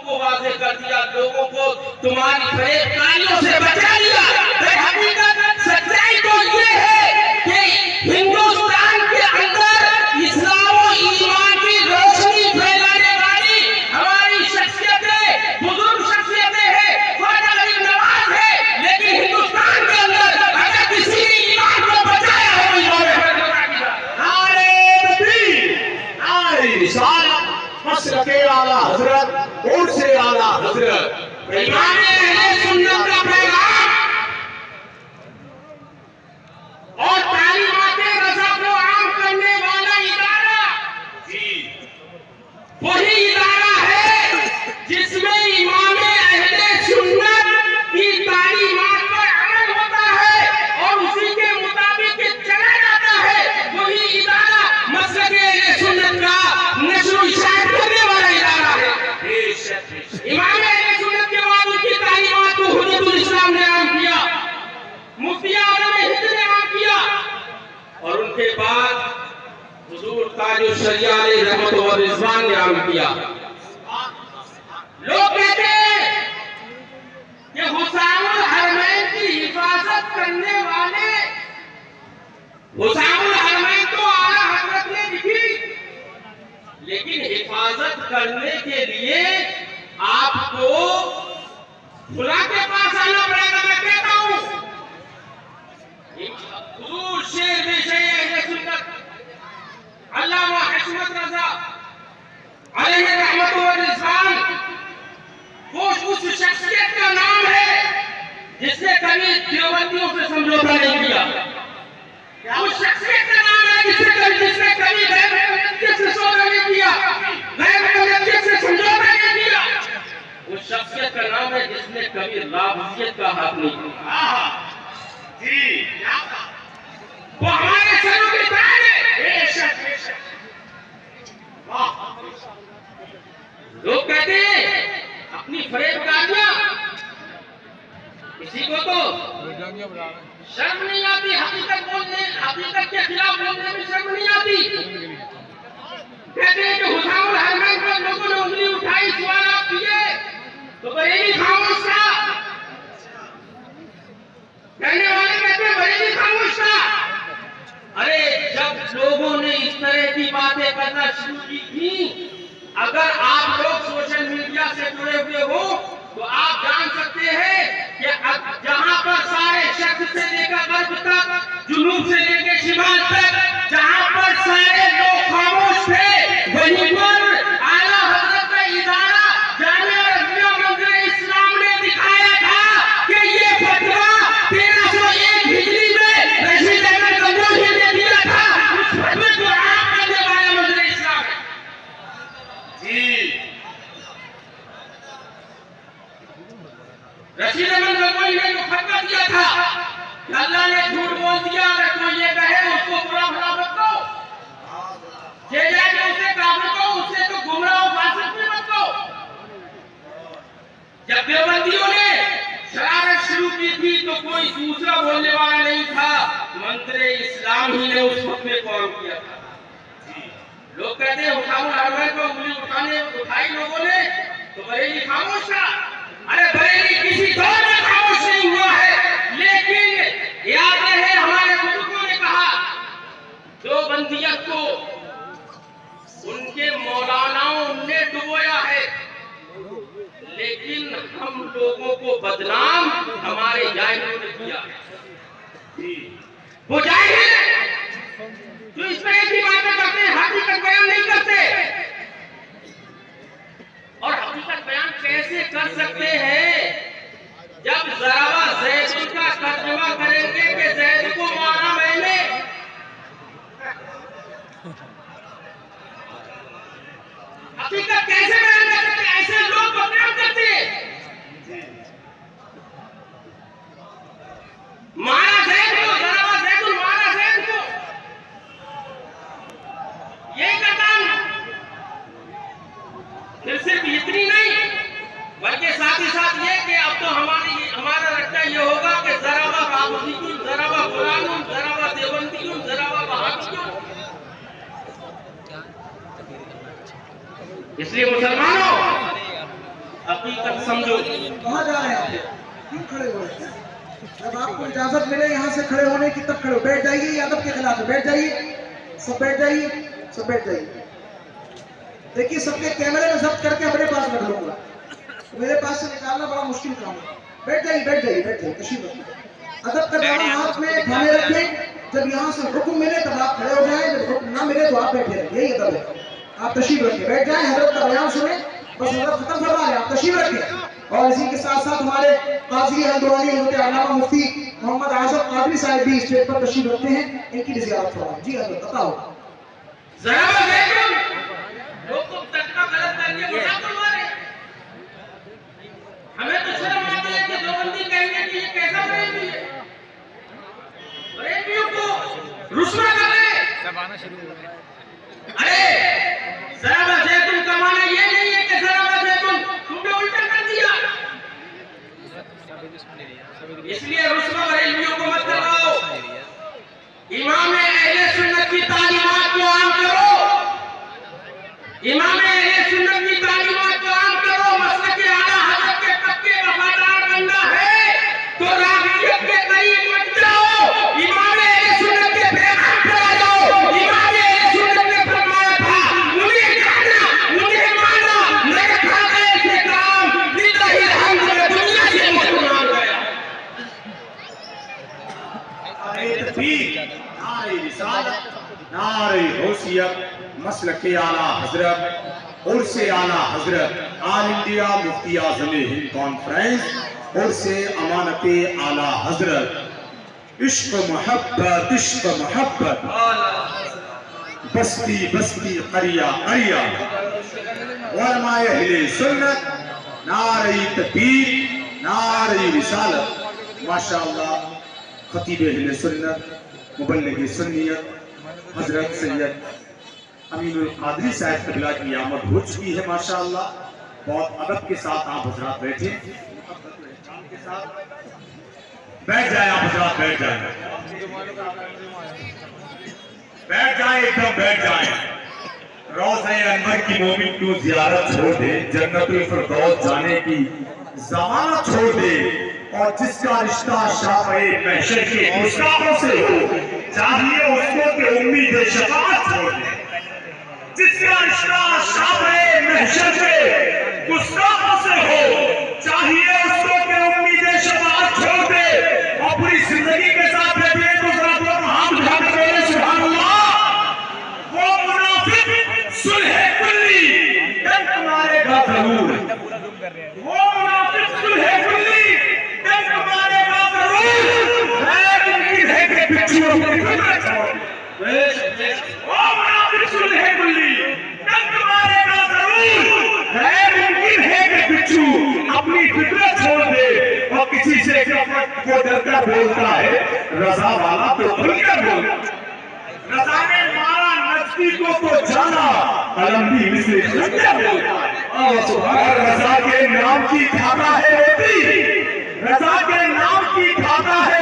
को वाज़ेह कर दिया, लोगों को तुम्हारी फरेबकारियों से बचा लिया। हकीकत सच्चाई तो ये है कि हिंदुस्तान के अंदर इस्लाम और ईमान की रोशनी फैलाने वाली हमारी शख्सियतें, बुजुर्ग शख्सियतें हैं, ख्वाजा गरीब नवाज है, लेकिन हिंदुस्तान के अंदर अगर किसी ने ईमान को बचाया है वो इमाम मसलके आला हजरत और से आला हजरत इमाम अहले सुन्नत का पैगाम और तालीमाते रज़ा को आम करने वाला इदारा वही इदारा है जिसमें इमाम अहले सुन्नत की तालीमात पर अमल होता है और उसी के मुताबिक चला जाता है। वही इदारा मसलके अहले सुन्नत का नश्र इशाअत करने वाला इदारा है। इमाम अहले सुन्नत के बाद उनकी तालीमात को हुज्जतुल इस्लाम ने आम किया, मुफ्ती आज़म हिंद ने आम किया और उनके बाद हुजूर ताजुश शरिया अलैहि रहमत व रिज़वान ने आम किया। लोग कहते हैं कि हुसामुल हरमैन की हिफाजत करने वाले, हुसामुल हरमैन तो आला हज़रत ने लिखी, लेकिन हिफाजत करने के लिए आपको खुदा के पास आना पड़ेगा। मैं कहता हूं हुजूर शेर शेर अहले सुन्नत अल्लामा हशमत रज़ा अलैहि रहमत व रिज़वान वो उस शख्सियत का नाम है जिसने कभी देवबंदियों से समझौता नहीं किया। उस शख्सियत का नाम है जिसने कभी गैर महमदियत से सौदा नहीं किया, गैर महमदियत से समझौता नहीं किया। उस शख्सियत का नाम है जिसने कभी राफजियत का हाथ नहीं किया। वो हमारे सरों के ताज है। बेशक बेशक। लोग कहते हैं अपनी फरेबकारियां, किसी को तो शर्म नहीं आती हकीकत बोलने, हकीकत के खिलाफ बोलने में शर्म नहीं आती। कहते हैं कि हुसामुल हरमैन पर लोगों ने उंगली उठाई, सवाल आप किए तो बरेली खामोश था। कहने वाले कहते हैं बरेली खामोश था। अरे जब लोगों ने इस तरह की बातें करना शुरू की थी, अगर आप लोग सोशल मीडिया से जुड़े हुए हो तो आप जान सकते हैं कि जहां पर सारे शर्क से लेकर गर्भ तक, जुनूब से लेकर शिमाल तक, जहां पर सारे लोग खामोश थे, वहीं पर आला हज़रत का इदारा जामिया रज़िया मंज़िल इस्लाम ने दिखाया था कि ये फतवा 1301 हिजरी में रशीद अहमद गंगोही ने दिया था। उस फतवे को आम करने वाला मंज़िल इस्लाम है। रशीद अहमद गंगोही ने जो फतवा दिया था कि अल्लाह ने झूठ बोल दिया, अगर कोई ये कहे उसको बुरा भला मत कहो, जे जाके उसे काफिर कहो, उससे तो गुमराह और फासिक भी मत कहो। जब देवबंदियों ने शरारत शुरू की थी तो कोई दूसरा बोलने वाला नहीं था, मंत्र इस्लाम ही ने उस फतवे को आम किया था। लोग कहते हैं हुसामुल हरमैन को उंगली उठाई लोगों ने तो बरेली खामोश था। अरे बरेली किसी दौर में खामोश नहीं हुआ है, लेकिन याद रहे हमारे बुजुर्गों ने कहा देवबंदियत को उनके मौलानाओं ने डुबोया है, लेकिन हम लोगों को बदनाम हमारे जाहिलों ने किया है। वो जाहिल जो इस तरह की बातें करते हैं, हकीकत बयान नहीं करते। और हकीकत बयान कैसे कर सकते हैं जब ज़रावा ज़ैद का तर्जुमा करेंगे कि ज़ैद को मारा मैंने। हकीकत कैसे बयान कर सकते हैं? ऐसे लोग बदनाम करते हैं। मारा ज़ैद को, ज़रावा ज़ैद मारा ज़ैद को, ये कदम फिर सिर्फ इतनी नहीं बल्कि साथ ही साथ ये कि अब तो हमारा रट्टा ये होगा कि ज़रावा राफ़िज़ियुन, ज़रावा फ़ुलानुन, ज़रावा देवबंदियुन, ज़रावा वहाबियुन। इसलिए मुसलमानों हकीकत समझो। कहाँ जा रहे हैं आप? क्यों खड़े हो रहे हैं? जब आपको इजाजत मिले यहाँ से खड़े होने की तब खड़े हो। बैठ जाइए, ये अदब के खिलाफ है। बैठ जाइए, सब बैठ जाइए, सब बैठ जाइए। देखिए सबके कैमरे में जब्त करके अपने पास रख लूंगा, मेरे पास से निकालना बड़ा मुश्किल काम है। बैठ जाइए, बैठ जाइए, बैठ जाइए, तशरीफ रखिए। अदब का दावा हाथ में थामे रखें। जब यहाँ से हुक्म मिले तब आप खड़े हो जाएं, जब हुक्म ना मिले तो आप बैठे रहें। यही अदब है। आप तशरीफ रखिए, बैठ जाएं, हजरत का बयान सुने, बस हजरत खत्म फरमा रहे, आप तशरीफ रखिए। और इसी के साथ साथ हमारे काजी हल्द्वानी हजरत अल्लामा मुफ्ती मोहम्मद आजम कादरी साहब भी स्टेज पर तशरीफ रखते हैं, इनकी भी ज़ियारत फरमाएं। जी हजरत बताओ। लोग तो तर्का गलत करके मजाक उड़ा रहे हैं। हमें तो शर्म आती है कि देवबंदी कहेंगे कि ये कैसा बरेलवी है, बरेलवियों को रुस्वा कर रहे हैं। अरे ज़रा जैतून का माना ये नहीं है कि ज़रा जैतून तुमने उल्टा कर दिया, इसलिए रुस्वा बरेलवियों को मत करवाओ। इमाम अहले सुन्नत की तालीमात को आम करो, इमाम अहले सुन्नत की तालीमात को आम करो। मसलक के आला हज़रत के पक्के वफादार बंदा है तो रागियत के करीब मत जाओ, इमाम अहले सुन्नत के पैगाम पर आ जाओ। इमाम अहले सुन्नत ने फरमाया था, उन्हें जाना, उन्हें माना, मेरे खाते से काम लिल्लाहि अलहम्द में दुनिया से मुसलमान गया। नारे तकबीर, नारे रिसालत, नारे गौसियत, मसलके आला हजरत और से आला हजरत आल इंडिया मुफ्ती आज़म हिंद कॉन्फ्रेंस और से अमानते आला हजरत इश्क मोहब्बत बस्ती बस्ती करिया करिया उलमाए अहले सुन्नत, नारे तकबीर, नारे रिसालत। माशाअल्लाह खतीब अहले सुन्नत, मुबल्लिग सुन्नियत हजरत सैयद अमीनुल कादरी साहब कबिला की आमद हो चुकी है। माशाअल्लाह बहुत अदब के साथ आप हजरात बैठे, के साथ बैठ जाए, आप हजरात बैठ जाए, बैठ जाए, एकदम बैठ जाए। रोज़े अनवर की मोमिन को जियारत छोड़ दे, जन्नतुल फिरदौस जाने की ज़मानत छोड़ दे, और जिसका रिश्ता शाफ़े महशर के गुस्ताखों से हो चाहिए उसको कि उम्मीद शफाअत छोड़ दे। जिसका रिश्ता शाफ़े महशर के गुस्ताखों से हो चाहिए उसको कि उम्मीद शफाअत छोड़ दे और पूरी जिंदगी के साथ बैठे तो जरा दोनों हाथ उठा कर बोले सुभान अल्लाह। वो मुनाफिक सुलह कुल्ली डंक मारेगा जरूर, वो मुनाफिक सुलह कुल्ली डंक मारेगा जरूर, खैर उनकी है कि बिच्छू अपनी फितरत छोड़, वो मुनाफिक सुलह कुल्ली डंक मारेगा जरूर, खैर उनकी है कि बिच्छू अपनी फितरत छोड़ दे। और किसी से वो डरकर बोलता है, रजा वाला तो खुलकर बोलता, रजा ने मारा नजदीकों को जाना, कलम भी मिस्र खुलकर बोलता है। और रजा के नाम की खाता है रोटी, रजा के नाम की खाता है